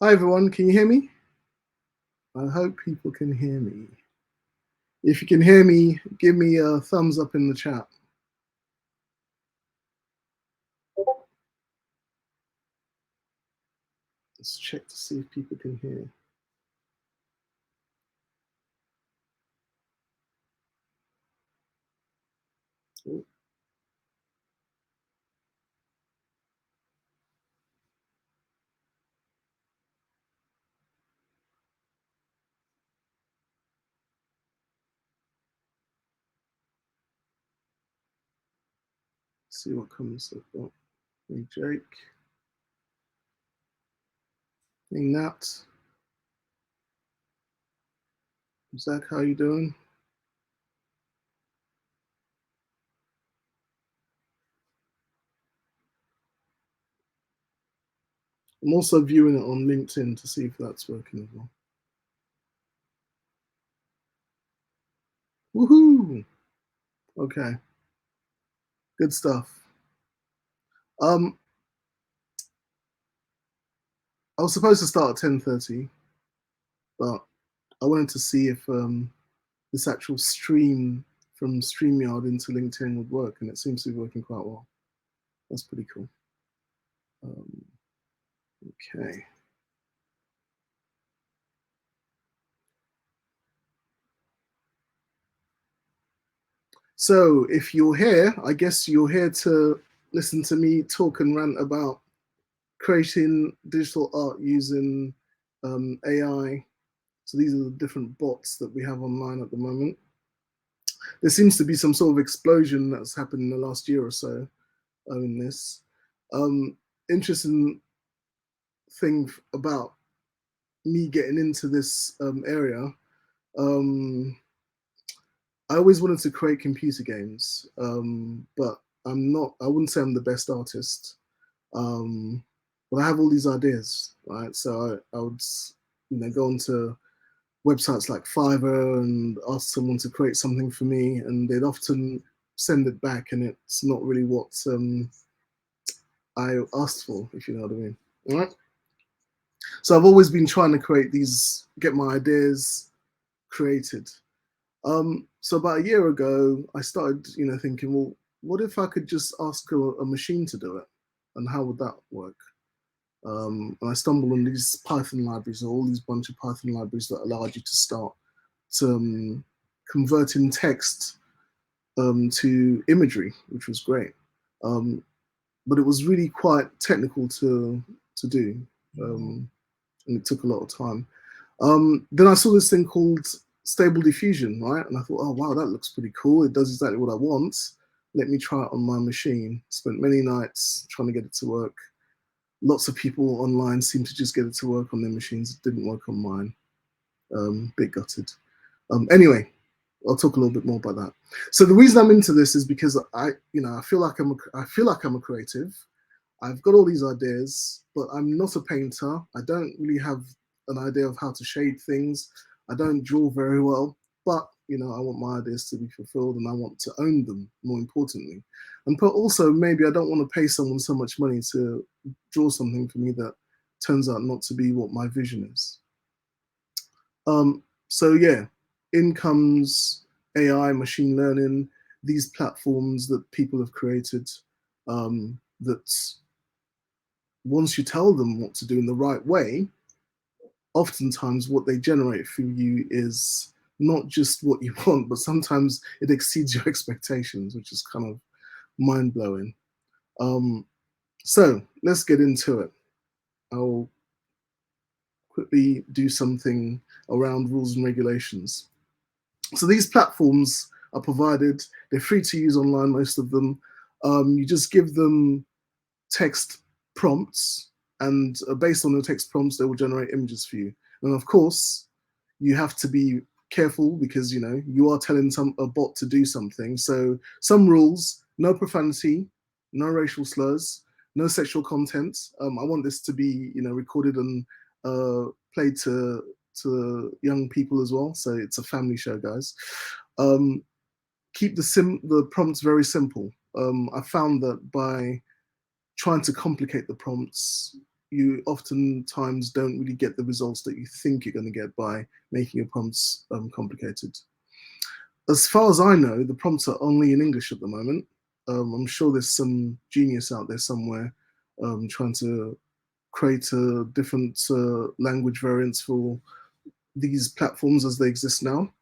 Hi everyone, can you hear me? I hope people can hear me. If you can hear me, give me a thumbs up in the chat. Let's check to see if people can hear. Oh. See what comes up. Oh, hey Jake. Hey Nat. Zach, how you doing? I'm also viewing it on LinkedIn to see if that's working as well. Woohoo! Okay, good stuff. Um, I was supposed to start at 10:30, but I wanted to see if this actual stream from StreamYard into LinkedIn would work, and it seems to be working quite well. That's pretty cool. Okay. So if you're here, I guess you're here to listen to me talk and rant about creating digital art using AI. So these are the different bots that we have online at the moment. There seems to be some sort of explosion that's happened in the last year or so in this. Interesting thing about me getting into this area. Um, I always wanted to create computer games, but I'm not. I wouldn't say I'm the best artist, um, but I have all these ideas, right? So I would, go onto websites like Fiverr and ask someone to create something for me, and they'd often send it back, and it's not really what I asked for, if you know what I mean. All right. So I've always been trying to create these, get my ideas created. So about a year ago, I started, thinking, well, what if I could just ask a machine to do it, and how would that work? And I stumbled on these Python libraries, all these bunch of Python libraries that allowed you to start to converting text to imagery, which was great. Um, but it was really quite technical to do, and it took a lot of time. Then I saw this thing called Stable Diffusion, right? And I thought, oh wow, that looks pretty cool. It does exactly what I want. Let me try it on my machine. Spent many nights trying to get it to work. Lots of people online seem to just get it to work on their machines. It didn't work on mine. Bit gutted. Anyway, I'll talk a little bit more about that. So the reason I'm into this is because I feel like I'm a creative. I've got all these ideas, but I'm not a painter. I don't really have an idea of how to shade things. I don't draw very well, but I want my ideas to be fulfilled, and I want to own them. More importantly, and but also maybe I don't want to pay someone so much money to draw something for me that turns out not to be what my vision is. So yeah, in comes AI, machine learning, these platforms that people have created that once you tell them what to do in the right way, oftentimes what they generate for you is not just what you want, but sometimes it exceeds your expectations, which is kind of mind blowing. So let's get into it. I'll quickly do something around rules and regulations. So these platforms are provided, they're free to use online, most of them. You just give them text prompts, and based on the text prompts, they will generate images for you. And of course, you have to be careful because you are telling a bot to do something. So some rules: no profanity, no racial slurs, no sexual content. I want this to be recorded and played to young people as well. So it's a family show, guys. Um, Keep the prompts very simple. I found that by trying to complicate the prompts, you oftentimes don't really get the results that you think you're going to get by making your prompts complicated. As far as I know, the prompts are only in English at the moment. I'm sure there's some genius out there somewhere trying to create different language variants for these platforms as they exist now,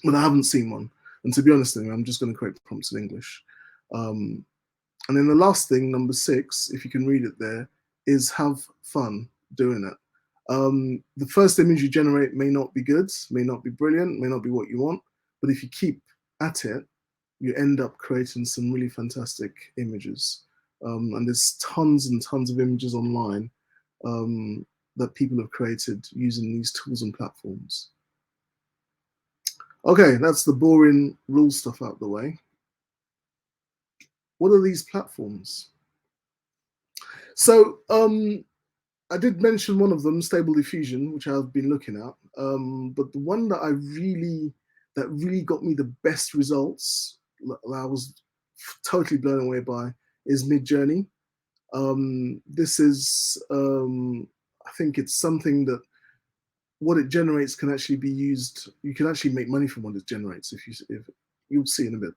but I haven't seen one. And to be honest with you, I'm just going to create prompts in English. And then the last thing, number 6, if you can read it there, is have fun doing it. The first image you generate may not be good, may not be brilliant, may not be what you want, but if you keep at it, you end up creating some really fantastic images. And there's tons and tons of images online that people have created using these tools and platforms. Okay, that's the boring rule stuff out the way. What are these platforms? So I did mention one of them, Stable Diffusion, which I've been looking at. But the one that really got me the best results, that I was totally blown away by, is Midjourney. This is, I think it's something that what it generates can actually be used. You can actually make money from what it generates if you'll see in a bit.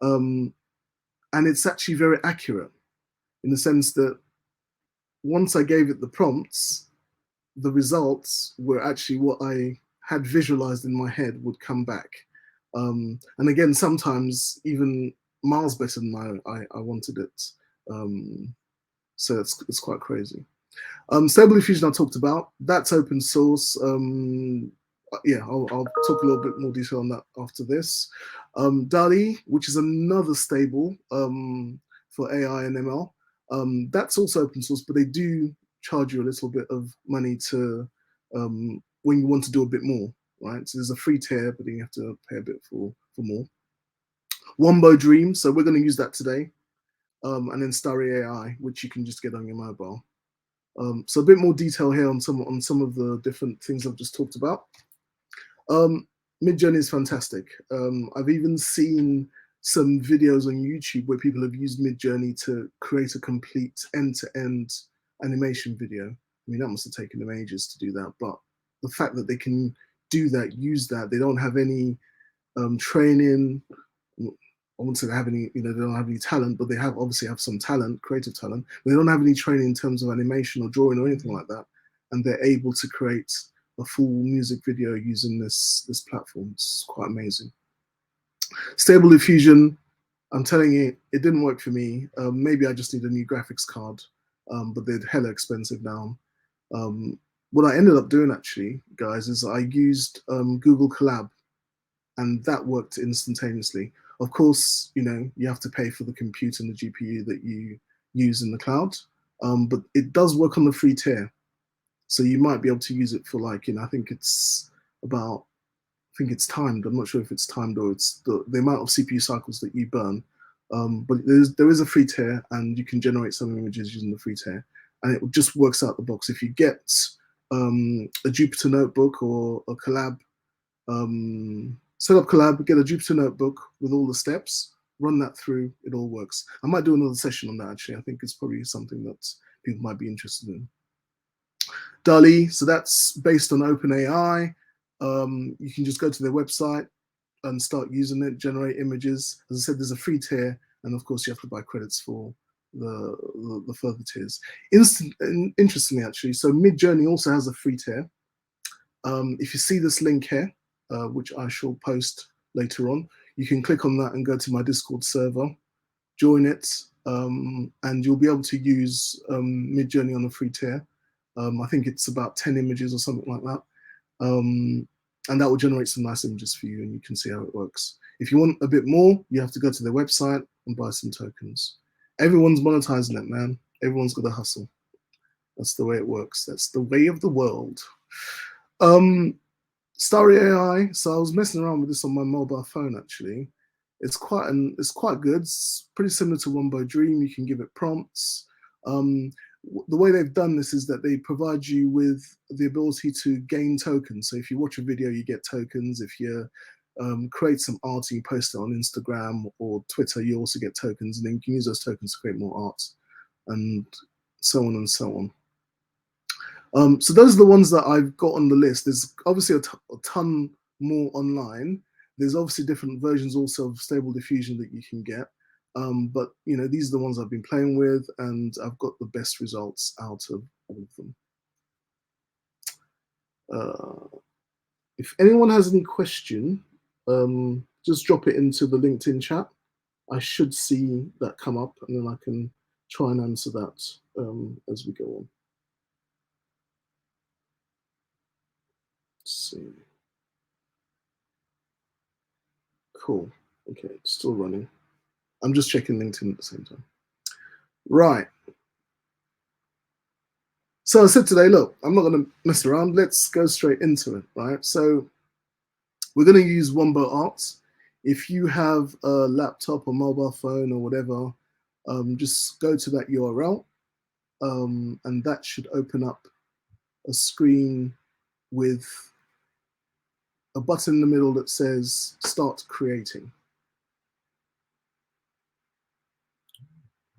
And it's actually very accurate in the sense that once I gave it the prompts, the results were actually what I had visualized in my head would come back. And again, sometimes even miles better than I wanted it. So it's quite crazy. Stable Diffusion I talked about, that's open source. Yeah, I'll talk a little bit more detail on that after this. Dall-E, which is another stable for AI and ML, that's also open source, but they do charge you a little bit of money to when you want to do a bit more, right? So there's a free tier, but then you have to pay a bit for more. Wombo Dream, so we're going to use that today, and then Starry AI, which you can just get on your mobile. So a bit more detail here on some of the different things I've just talked about. Midjourney is fantastic. I've even seen some videos on YouTube where people have used Midjourney to create a complete end-to-end animation video. I mean, that must have taken them ages to do that, but the fact that they can do that, use that, they don't have any training. I wouldn't say they have any, they don't have any talent, but they obviously have some talent, creative talent. But they don't have any training in terms of animation or drawing or anything like that, and they're able to create a full music video using this platform. It's quite amazing. Stable Diffusion, I'm telling you, it didn't work for me. Maybe I just need a new graphics card, but they're hella expensive now. What I ended up doing actually, guys, is I used Google Collab, and that worked instantaneously. Of course, you have to pay for the compute and the GPU that you use in the cloud, but it does work on the free tier. So you might be able to use it for like, I think it's timed. I'm not sure if it's timed or it's the amount of CPU cycles that you burn. But there is a free tier, and you can generate some images using the free tier, and it just works out the box. If you get a Jupyter notebook or a Collab, set up Collab, get a Jupyter notebook with all the steps, run that through, it all works. I might do another session on that actually. I think it's probably something that people might be interested in. Dall-E, so that's based on OpenAI. You can just go to their website and start using it, generate images. As I said, there's a free tier, and of course you have to buy credits for the further tiers. Interestingly, actually, so Midjourney also has a free tier. If you see this link here, which I shall post later on, you can click on that and go to my Discord server, join it, and you'll be able to use Midjourney on a free tier. I think it's about 10 images or something like that. And that will generate some nice images for you, and you can see how it works. If you want a bit more, you have to go to their website and buy some tokens. Everyone's monetizing it, man. Everyone's got to hustle. That's the way it works. That's the way of the world. Starry AI. So I was messing around with this on my mobile phone actually. It's quite good. It's pretty similar to Wombo Dream. You can give it prompts. The way they've done this is that they provide you with the ability to gain tokens. So if you watch a video, you get tokens. If you create some art and you post it on Instagram or Twitter, you also get tokens, and then you can use those tokens to create more art, and so on and so on. So those are the ones that I've got on the list. There's obviously a ton more online. There's obviously different versions also of Stable Diffusion that you can get. But these are the ones I've been playing with, and I've got the best results out of all of them. If anyone has any question, just drop it into the LinkedIn chat. I should see that come up, and then I can try and answer that as we go on. Let's see. Cool. Okay, it's still running. I'm just checking LinkedIn at the same time. Right. So I said today, look, I'm not going to mess around. Let's go straight into it, right? So we're going to use Wombo Arts. If you have a laptop or mobile phone or whatever, just go to that URL, and that should open up a screen with a button in the middle that says Start Creating.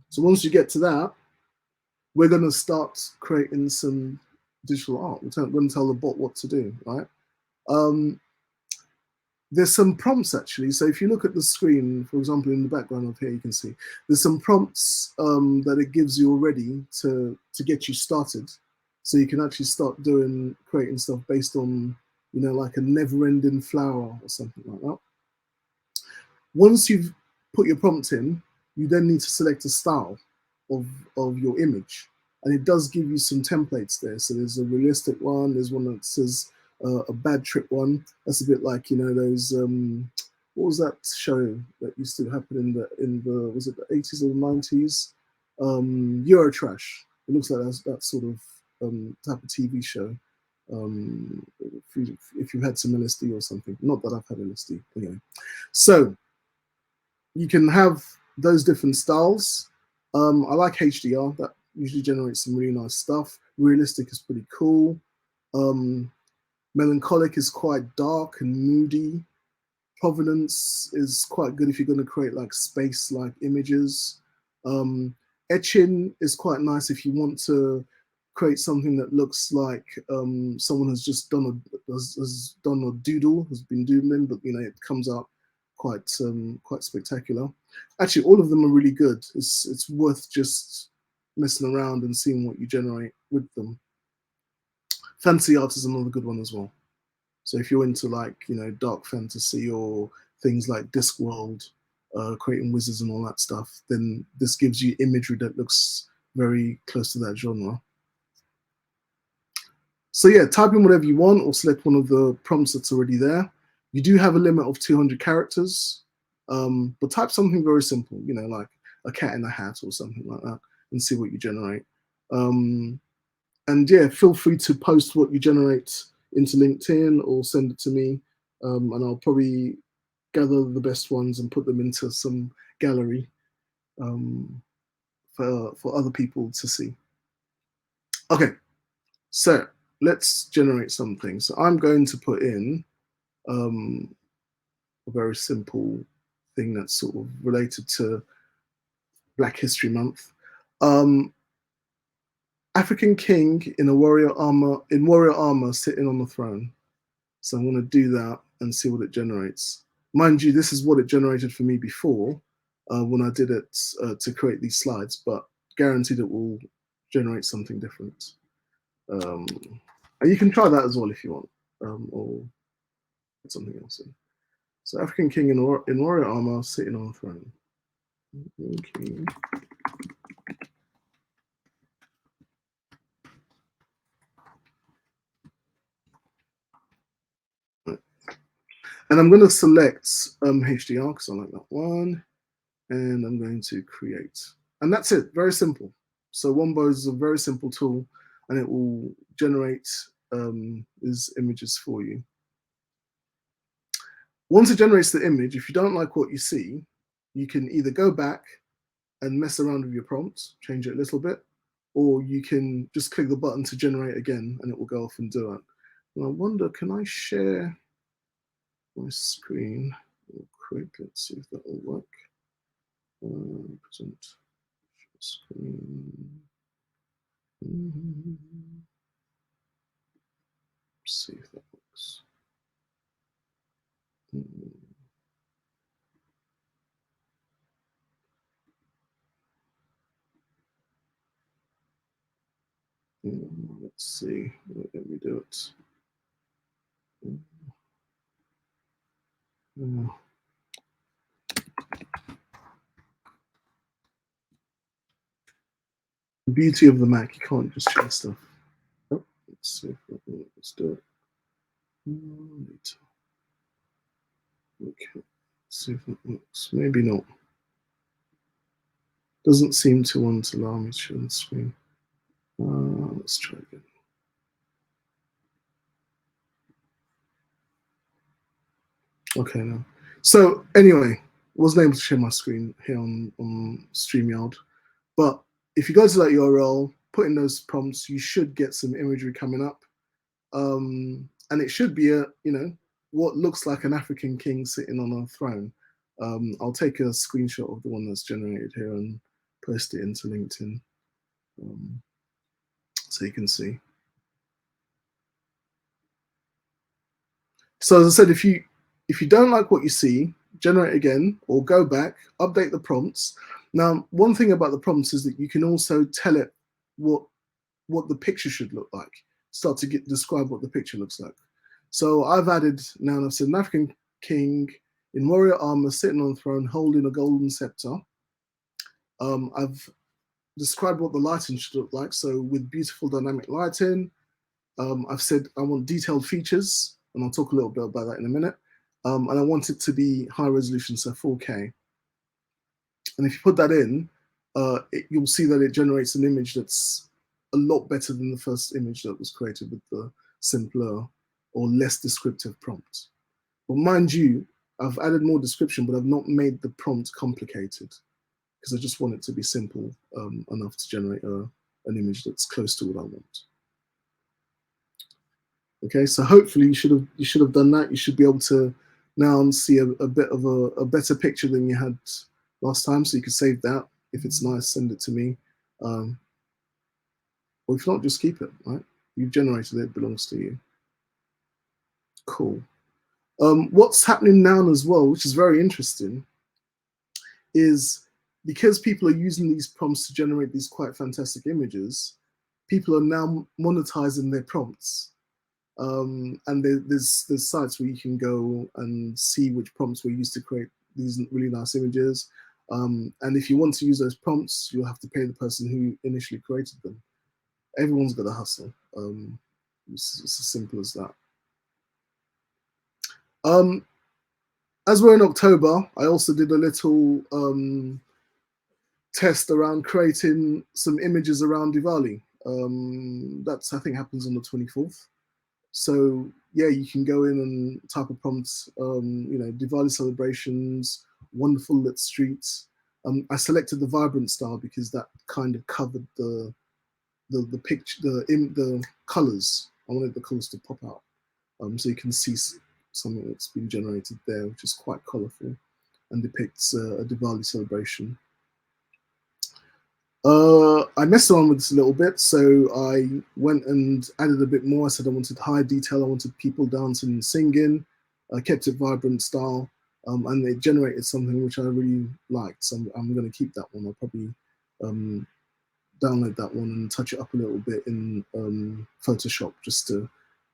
So once you get to that, we're going to start creating some digital art. We're going to tell the bot what to do, right? There's some prompts actually. So if you look at the screen, for example, in the background up here, you can see there's some prompts that it gives you already to get you started. So you can actually start creating stuff based on, like a never-ending flower or something like that. Once you've put your prompt in, you then need to select a style of your image. And it does give you some templates there. So there's a realistic one, there's one that says a bad trip one. That's a bit like, those, what was that show that used to happen in the was it the 80s or the 90s? Eurotrash. It looks like that sort of type of TV show. If you had some LSD or something. Not that I've had LSD, anyway. So you can have those different styles. I like HDR. That usually generates some really nice stuff. Realistic is pretty cool. Melancholic is quite dark and moody. Provenance is quite good if you're going to create like space-like images. Etching is quite nice if you want to create something that looks like someone has just done a doodle, has been doodling, but it comes out quite spectacular. Actually, all of them are really good. It's worth just messing around and seeing what you generate with them. Fantasy art is another good one as well. So if you're into like dark fantasy or things like Discworld, creating wizards and all that stuff, then this gives you imagery that looks very close to that genre. So yeah, type in whatever you want or select one of the prompts that's already there. You do have a limit of 200 characters, but type something very simple, like a cat in a hat or something like that, and see what you generate. And yeah, feel free to post what you generate into LinkedIn or send it to me, and I'll probably gather the best ones and put them into some gallery for other people to see. Okay, so let's generate something. So I'm going to put in a very simple thing that's sort of related to Black History Month. African king in warrior armor sitting on the throne. So I'm going to do that and see what it generates. Mind you, this is what it generated for me before when I did it to create these slides, but guaranteed it will generate something different. And you can try that as well if you want, or put something else in. So African king in warrior armor sitting on a throne. Okay. And I'm going to select HDR because I like that one. And I'm going to create. And that's it, very simple. So Wombo is a very simple tool and it will generate these images for you. Once it generates the image, if you don't like what you see, you can either go back and mess around with your prompt, change it a little bit, or you can just click the button to generate again and it will go off and do it. And I wonder, can I share my screen real quick? Let's see if that will work. Present screen. see if that works. Let's see. Let me do it. The beauty of the Mac, you can't just change stuff. Oh, let's see. Let's do it. Okay. Let's see if that works. Maybe not. Doesn't seem to want to allow me to share the screen. Let's try again. Okay, now. So anyway, wasn't able to share my screen here on StreamYard. But if you go to that URL, put in those prompts, you should get some imagery coming up. And it should be what looks like an African king sitting on a throne. I'll take a screenshot of the one that's generated here and post it into LinkedIn so you can see. So as I said, if you don't like what you see, generate again or go back, update the prompts. Now, one thing about the prompts is that you can also tell it what the picture should look like. Start to describe what the picture looks like. So I've added now, I've said an African king in warrior armor sitting on a throne holding a golden scepter. I've described what the lighting should look like. So with beautiful dynamic lighting, I've said I want detailed features, and I'll talk a little bit about that in a minute. And I want it to be high resolution, so 4K. And if you put that in, you'll see that it generates an image that's a lot better than the first image that was created with the simpler or less descriptive prompt. But mind you, I've added more description, but I've not made the prompt complicated because I just want it to be simple enough to generate an image that's close to what I want. Okay, so hopefully you should have done that. You should be able to now see a bit of a better picture than you had last time, so you can save that. If it's nice, send it to me. Or if not, just keep it, right? You've generated it, it belongs to you. Cool. What's happening now as well, which is very interesting, is because people are using these prompts to generate these quite fantastic images, people are now monetizing their prompts. And there's sites where you can go and see which prompts were used to create these really nice images. And if you want to use those prompts, you'll have to pay the person who initially created them. Everyone's got a hustle. It's as simple as that. As we're in October, I also did a little test around creating some images around Diwali. That's, I think, happens on the 24th. So yeah, you can go in and type a prompt, Diwali celebrations, wonderful lit streets. I selected the vibrant style because that kind of covered the picture, the colors. I wanted the colors to pop out, so you can see something that's been generated there, which is quite colorful and depicts a Diwali celebration. I messed around with this a little bit, so I went and added a bit more. I said I wanted high detail, I wanted people dancing and singing. I kept it vibrant style, and it generated something which I really liked. So I'm going to keep that one. I'll probably download that one and touch it up a little bit in Photoshop just to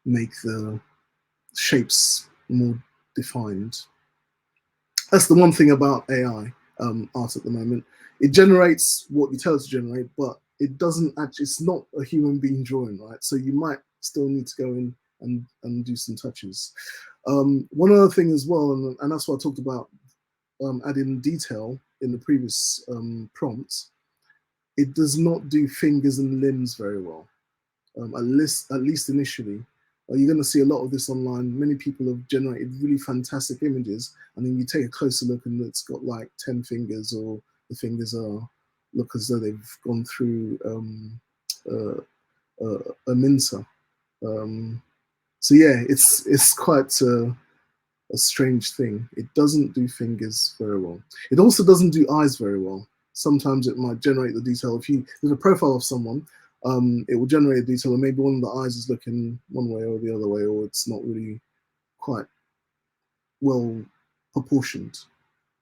make the shapes more defined. That's the one thing about AI art at the moment. It generates what you tell it to generate, but it doesn't actually, it's not a human being drawing, right? So you might still need to go in and do some touches. One other thing as well, and that's what I talked about adding detail in the previous prompt, it does not do fingers and limbs very well, at least initially. You're going to see a lot of this online. Many people have generated really fantastic images, and then you take a closer look and it's got like 10 fingers, or the fingers look as though they've gone through a mincer. So yeah, it's quite a strange thing. It doesn't do fingers very well. It also doesn't do eyes very well. Sometimes it might generate the detail. If there's a profile of someone, it will generate a detail, and maybe one of the eyes is looking one way or the other way, or it's not really quite well proportioned.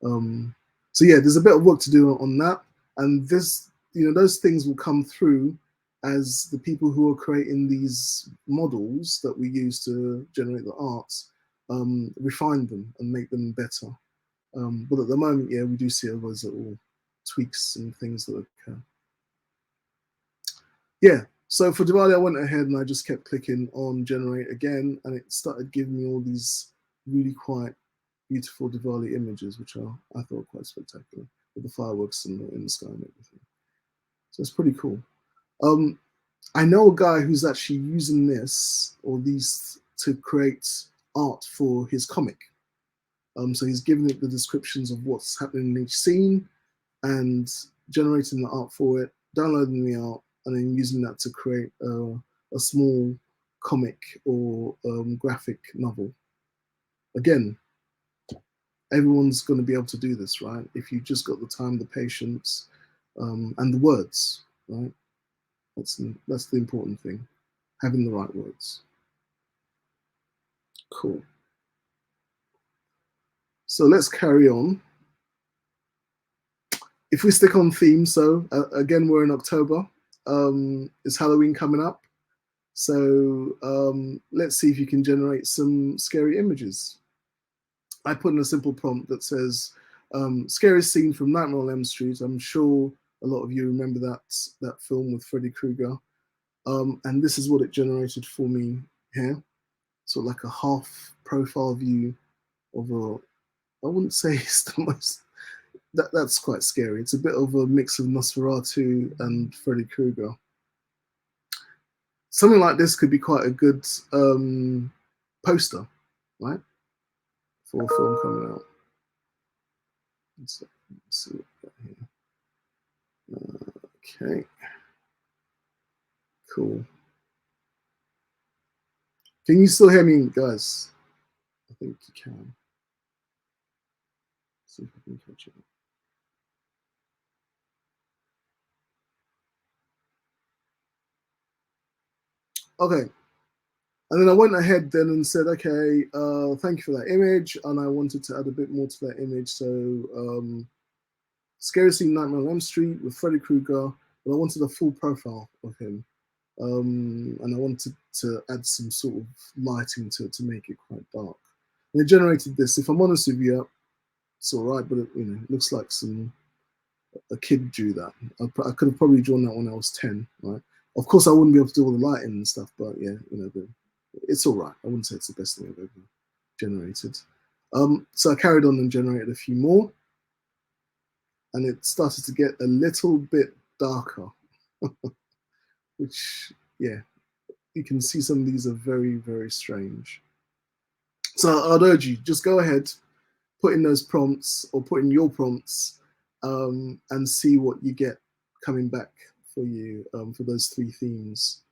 So yeah, there's a bit of work to do on that, and this, those things will come through as the people who are creating these models that we use to generate the arts refine them and make them better. But at the moment, yeah, we do see those little tweaks and things that occur. Yeah, so for Diwali, I went ahead and I just kept clicking on generate again, and it started giving me all these really quite beautiful Diwali images, which I thought quite spectacular, with the fireworks in the sky and everything. So it's pretty cool. I know a guy who's actually using this or these to create art for his comic. So he's giving it the descriptions of what's happening in each scene and generating the art for it, downloading the art, and then using that to create a small comic or graphic novel. Again, everyone's going to be able to do this, right? If you just got the time, the patience, and the words, right? That's the important thing, having the right words. Cool. So let's carry on. If we stick on theme, so again, we're in October. It's Halloween coming up. So let's see if you can generate some scary images. I put in a simple prompt that says, scariest scene from Nightmare on Elm Street. I'm sure a lot of you remember that film with Freddy Krueger. And this is what it generated for me here. So like a half profile view of I wouldn't say it's the most, that's quite scary. It's a bit of a mix of Nosferatu and Freddy Krueger. Something like this could be quite a good poster, right? For a film coming out. Let's see what we got here. Okay. Cool. Can you still hear me, guys? I think you can. Let's see if I can catch it. Okay. And then I went ahead then and said, okay, thank you for that image. And I wanted to add a bit more to that image. So scary scene Nightmare on Elm Street with Freddy Krueger, but I wanted a full profile of him. And I wanted to add some sort of lighting to make it quite dark. And it generated this. If I'm honest with you, it's all right, but it looks like a kid drew that. I could have probably drawn that when I was 10, right? Of course, I wouldn't be able to do all the lighting and stuff, but yeah, it's all right. I wouldn't say it's the best thing I've ever generated. So I carried on and generated a few more, and it started to get a little bit darker, which, yeah, you can see some of these are very, very strange. So I'd urge you, just go ahead, put in those prompts or put in your prompts and see what you get coming back for you for those three themes.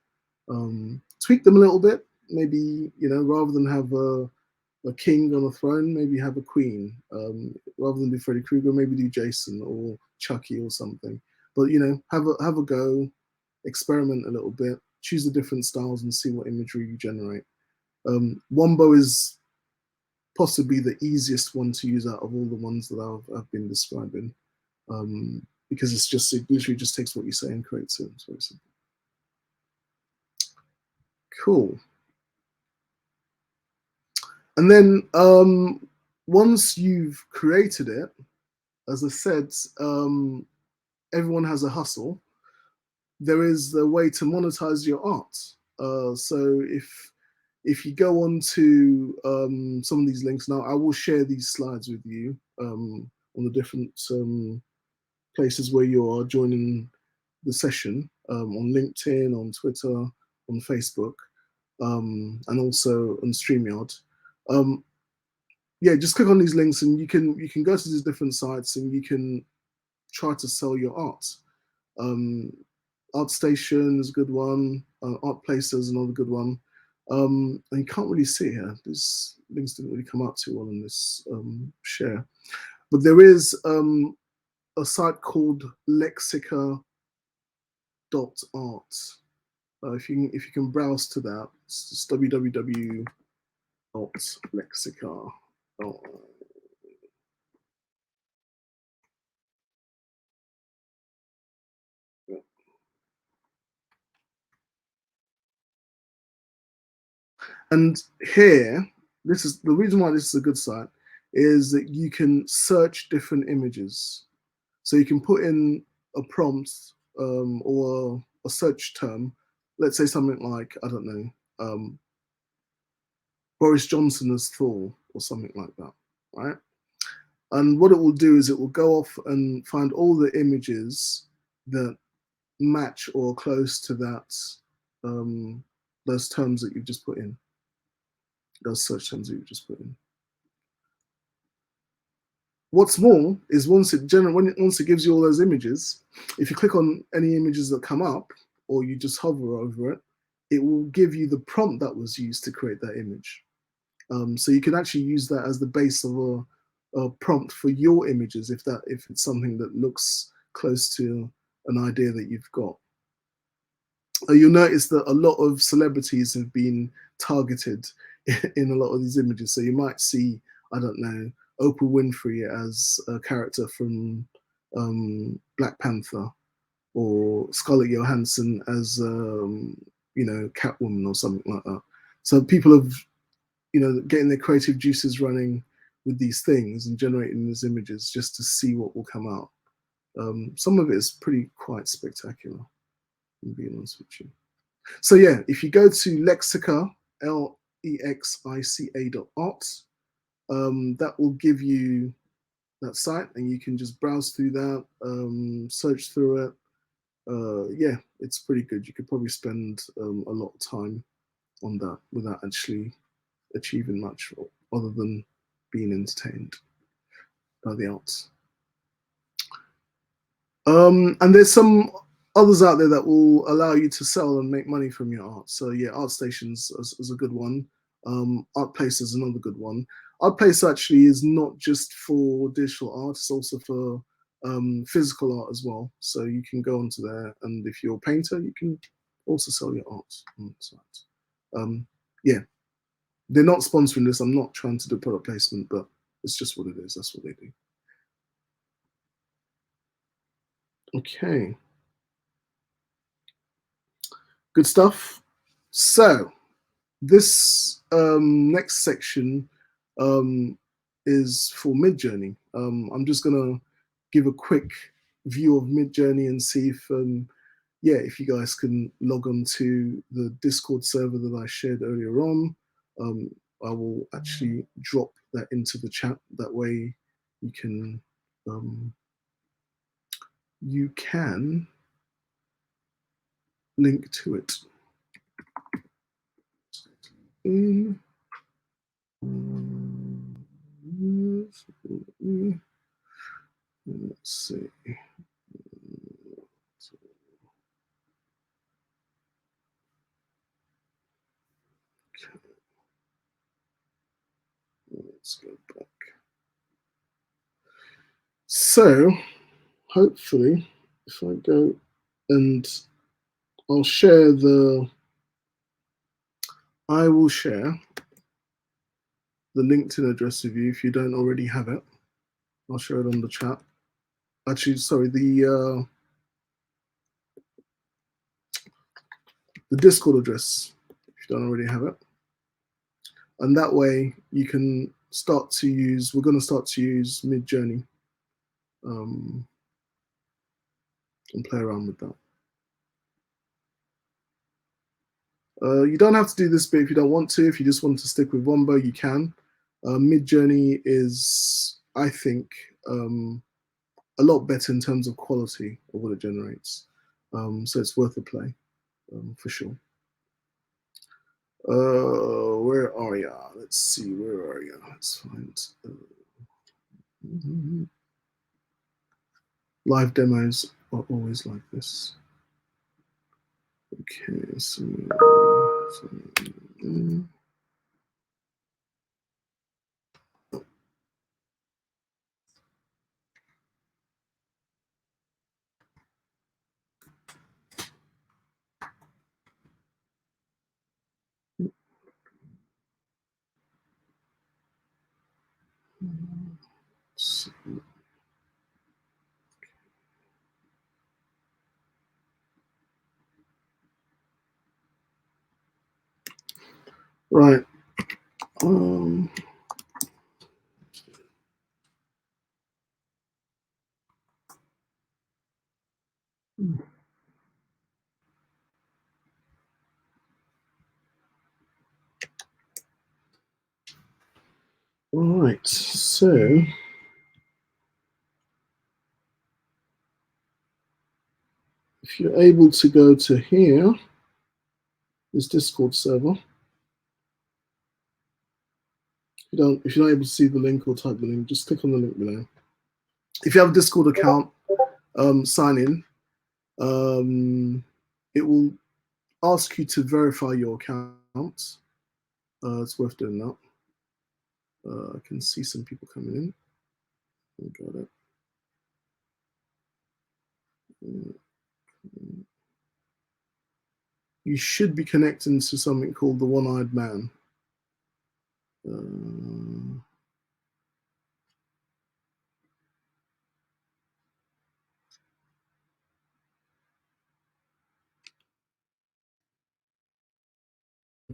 Tweak them a little bit. Maybe, rather than have a king on a throne, maybe have a queen. Rather than do Freddy Krueger, maybe do Jason or Chucky or something. But, have a go, experiment a little bit, choose the different styles and see what imagery you generate. Wombo is possibly the easiest one to use out of all the ones that I've been describing, because it literally just takes what you say and creates it. It's very simple. Cool. And then once you've created it, as I said, everyone has a hustle. There is a way to monetize your art. So if you go on to some of these links now, I will share these slides with you on the different places where you are joining the session, on LinkedIn, on Twitter, on Facebook, and also on StreamYard. Yeah, just click on these links and you can go to these different sites and you can try to sell your art. ArtStation is a good one. ArtPlacer is another good one. And you can't really see here. These links didn't really come out too well in this share. But there is a site called Lexica art. If you can browse to that, it's just www.lexica. And here, this is the reason why this is a good site, is that you can search different images. So you can put in a prompt or a search term. Let's say something like, I don't know, Boris Johnson as Thor or something like that, right? And what it will do is it will go off and find all the images that match or close to that, those terms that you've just put in, those search terms that you've just put in. What's more is once it gives you all those images, if you click on any images that come up or you just hover over it, it will give you the prompt that was used to create that image. So you can actually use that as the base of a prompt for your images if it's something that looks close to an idea that you've got. You'll notice that a lot of celebrities have been targeted in a lot of these images. So you might see, I don't know, Oprah Winfrey as a character from Black Panther, or Scarlett Johansson as Catwoman or something like that. So people have, getting their creative juices running with these things and generating these images just to see what will come out. Some of it is quite spectacular, to be honest with you. So yeah, if you go to Lexica, lexica.art, that will give you that site, and you can just browse through that, search through it. Yeah, it's pretty good. You could probably spend a lot of time on that without actually achieving much other than being entertained by the arts. And there's some others out there that will allow you to sell and make money from your art. So yeah, ArtStations is a good one. ArtPlace is another good one. ArtPlace actually is not just for digital art; it's also for physical art as well. So you can go onto there, and if you're a painter, you can also sell your art on the site. Yeah, they're not sponsoring this. I'm not trying to do product placement, but it's just what it is. That's what they do. Okay. Good stuff. So this next section is for Midjourney. I'm just gonna give a quick view of Midjourney and see if if you guys can log on to the Discord server that I shared earlier on. I will actually drop that into the chat. That way you can link to it. Let's see. Let's go back. So, hopefully, if I go and I will share the LinkedIn address with you if you don't already have it. I'll share it on the chat. Actually, sorry, the Discord address if you don't already have it. And that way you can start to use, we're going to start to use Midjourney and play around with that. You don't have to do this bit if you don't want to. If you just want to stick with Wombo, you can. Midjourney is, I think, a lot better in terms of quality of what it generates. So it's worth a play, for sure. Where are ya? Let's see, where are ya? Let's find live demos are always like this. Okay, so Right. All right. So if you're able to go to here, this Discord server. If you're not able to see the link or type the link, just click on the link below. If you have a Discord account, sign in. It will ask you to verify your account. It's worth doing that. I can see some people coming in. Got it. You should be connecting to something called the One-Eyed Man.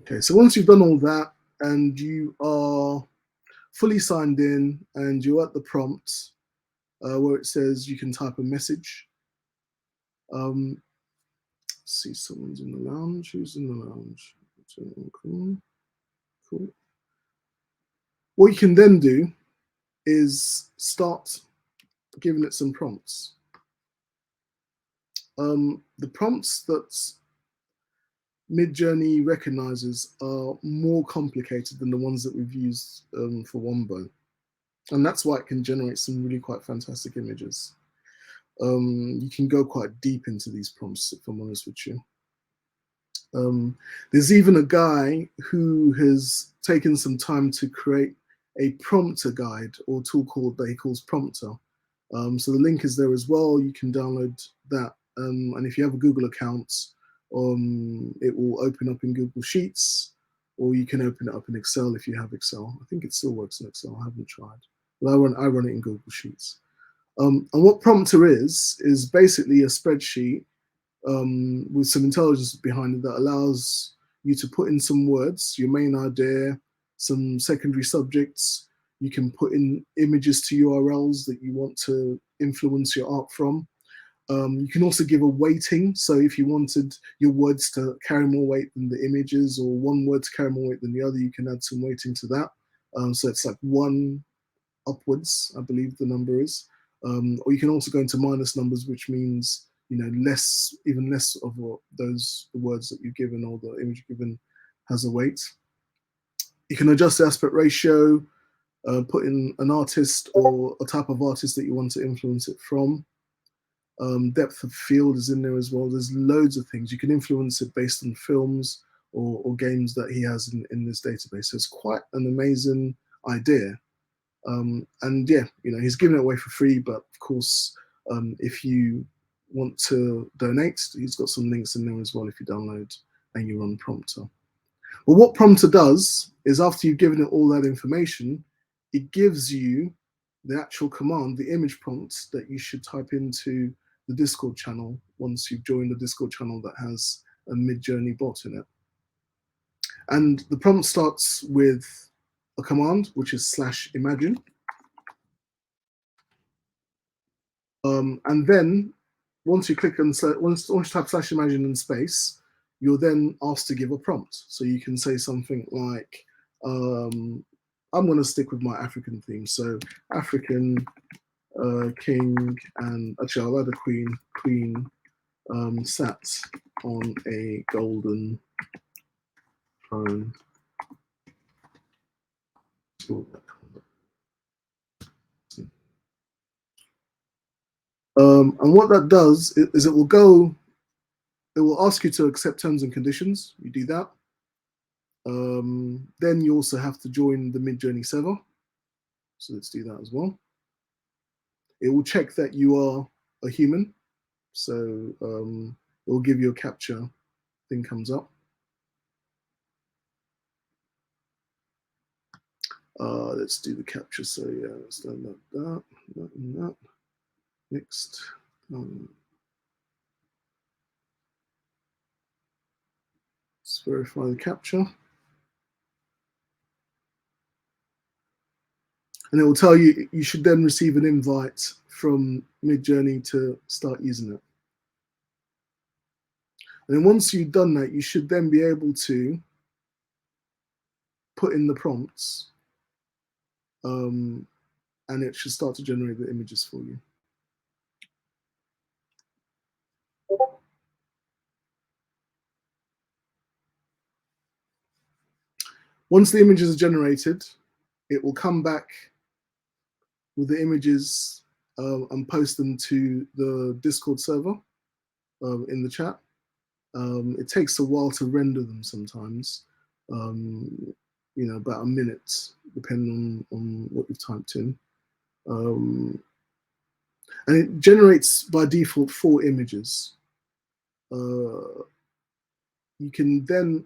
Okay, so once you've done all that and you are fully signed in and you're at the prompt where it says you can type a message. See, someone's in the lounge. Who's in the lounge? Cool. Cool. What you can then do is start giving it some prompts. The prompts that Midjourney recognizes are more complicated than the ones that we've used for Wombo. And that's why it can generate some really quite fantastic images. You can go quite deep into these prompts, if I'm honest with you. There's even a guy who has taken some time to create a prompter guide or tool that he calls Prompter. So the link is there as well. You can download that. And if you have a Google account, it will open up in Google Sheets, or you can open it up in Excel if you have Excel. I think it still works in Excel. I haven't tried, but I run it in Google Sheets. And what Prompter is basically a spreadsheet with some intelligence behind it that allows you to put in some words, your main idea, some secondary subjects. You can put in images to URLs that you want to influence your art from. You can also give a weighting. So if you wanted your words to carry more weight than the images, or one word to carry more weight than the other, you can add some weighting to that. So it's like 1 upwards, I believe the number is. Or you can also go into minus numbers, which means even less of the words that you've given or the image you've given has a weight. You can adjust the aspect ratio, put in an artist or a type of artist that you want to influence it from. Depth of field is in there as well. There's loads of things. You can influence it based on films or games that he has in this database. So it's quite an amazing idea. And yeah, he's giving it away for free, but of course, if you want to donate, he's got some links in there as well if you download and you run Prompter. Well, what Prompter does is after you've given it all that information, it gives you the actual command, the image prompt that you should type into the Discord channel once you've joined the Discord channel that has a Midjourney bot in it. And the prompt starts with a command, which is /imagine. And then once you click on, once you type /imagine in space, you're then asked to give a prompt. So you can say something like, I'm going to stick with my African theme. So African king, and actually I'll add a queen sat on a golden throne. And what that does is it will ask you to accept terms and conditions. You do that. Then you also have to join the Midjourney server. So let's do that as well. It will check that you are a human. So it will give you a captcha thing comes up. Let's do the capture. So yeah, let's do that, and that. Next. Let's verify the capture. And it will tell you you should then receive an invite from Midjourney to start using it. And then once you've done that, you should then be able to put in the prompts, and it should start to generate the images for you. Once the images are generated, it will come back with the images and post them to the Discord server in the chat. It takes a while to render them sometimes, about a minute, depending on what you've typed in. And it generates by default 4 images. You can then,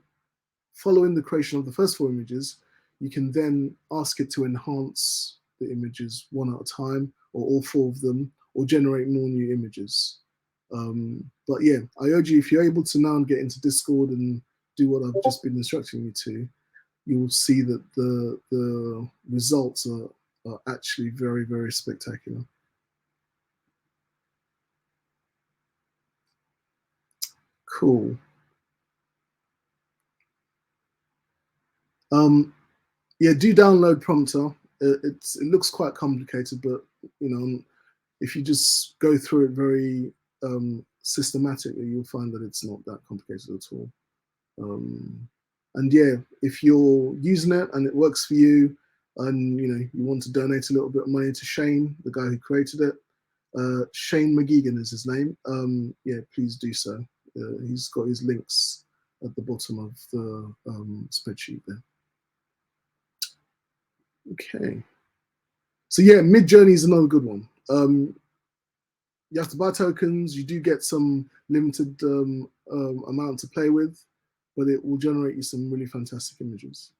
following the creation of the first 4 images, you can then ask it to enhance the images one at a time, or all 4 of them, or generate more new images. But yeah, I urge you, if you're able to now get into Discord and do what I've just been instructing you to, you'll see that the results are actually very, very spectacular. Cool. Yeah, do download Prompter. It looks quite complicated, but if you just go through it very systematically, you'll find that it's not that complicated at all. And yeah, if you're using it and it works for you, and you want to donate a little bit of money to Shane, the guy who created it, Shane McGeegan is his name. Yeah, please do so. He's got his links at the bottom of the spreadsheet there. Okay. So yeah, Midjourney is another good one. You have to buy tokens. You do get some limited amount to play with, but it will generate you some really fantastic images.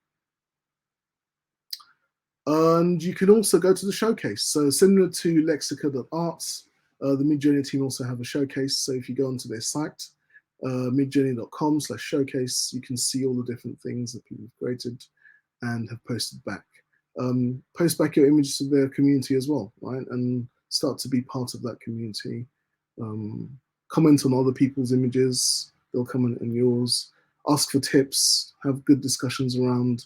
And you can also go to the showcase. So similar to lexica.arts, the Midjourney team also have a showcase. So if you go onto their site, midjourney.com/showcase, you can see all the different things that people have created and have posted back. Post back your images to their community as well, right? And start to be part of that community. Comment on other people's images, they'll comment on yours. Ask for tips, have good discussions around,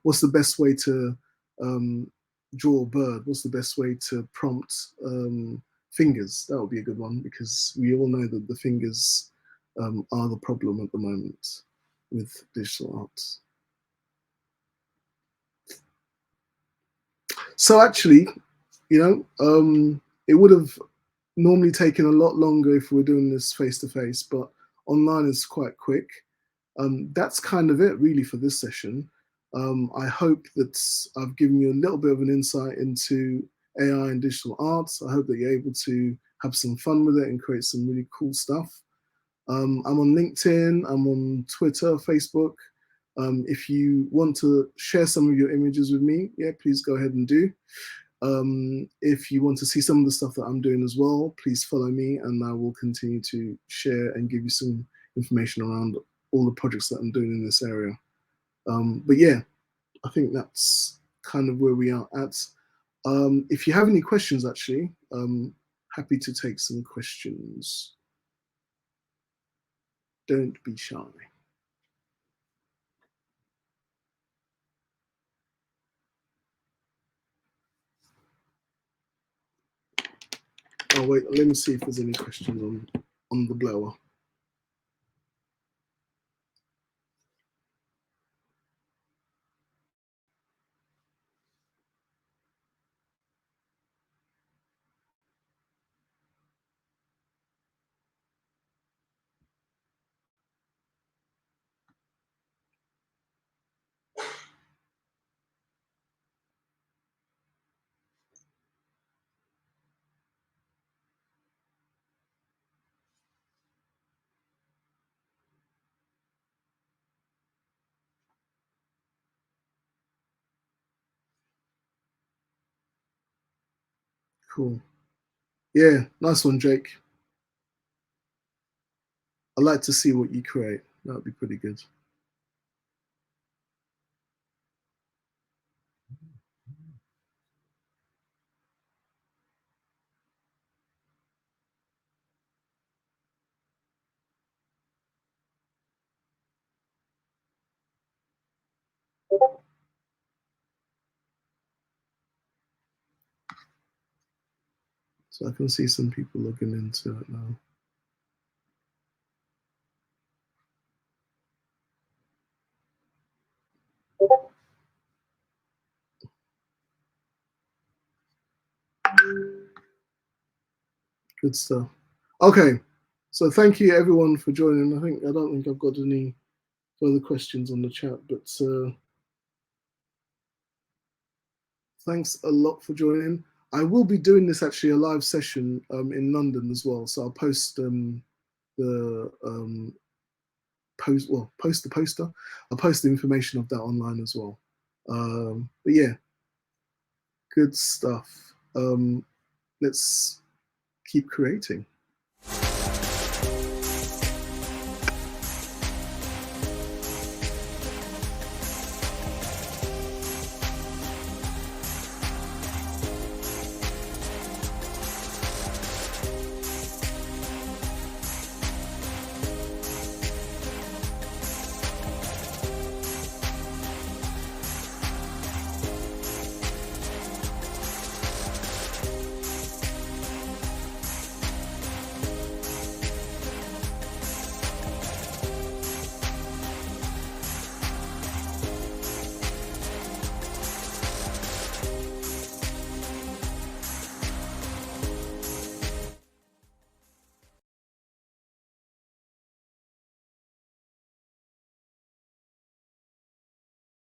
what's the best way to draw a bird? What's the best way to prompt fingers? That would be a good one, because we all know that the fingers are the problem at the moment with digital art. So actually, it would have normally taken a lot longer if we were doing this face to face, but online is quite quick. That's kind of it really for this session. I hope that I've given you a little bit of an insight into AI and digital arts. I hope that you're able to have some fun with it and create some really cool stuff. I'm on LinkedIn, I'm on Twitter, Facebook. If you want to share some of your images with me, yeah, please go ahead and do. If you want to see some of the stuff that I'm doing as well, please follow me, and I will continue to share and give you some information around all the projects that I'm doing in this area. But yeah, I think that's kind of where we are at. If you have any questions, actually, happy to take some questions. Don't be shy. Oh wait, let me see if there's any questions on the blower. Cool. Yeah, nice one, Jake. I'd like to see what you create. That would be pretty good. So I can see some people logging into it now. Good stuff. Okay, so thank you everyone for joining. I don't think I've got any further questions on the chat, but thanks a lot for joining. I will be doing this actually a live session in London as well, so I'll post the post the poster. I'll post the information of that online as well. But yeah, good stuff. Let's keep creating.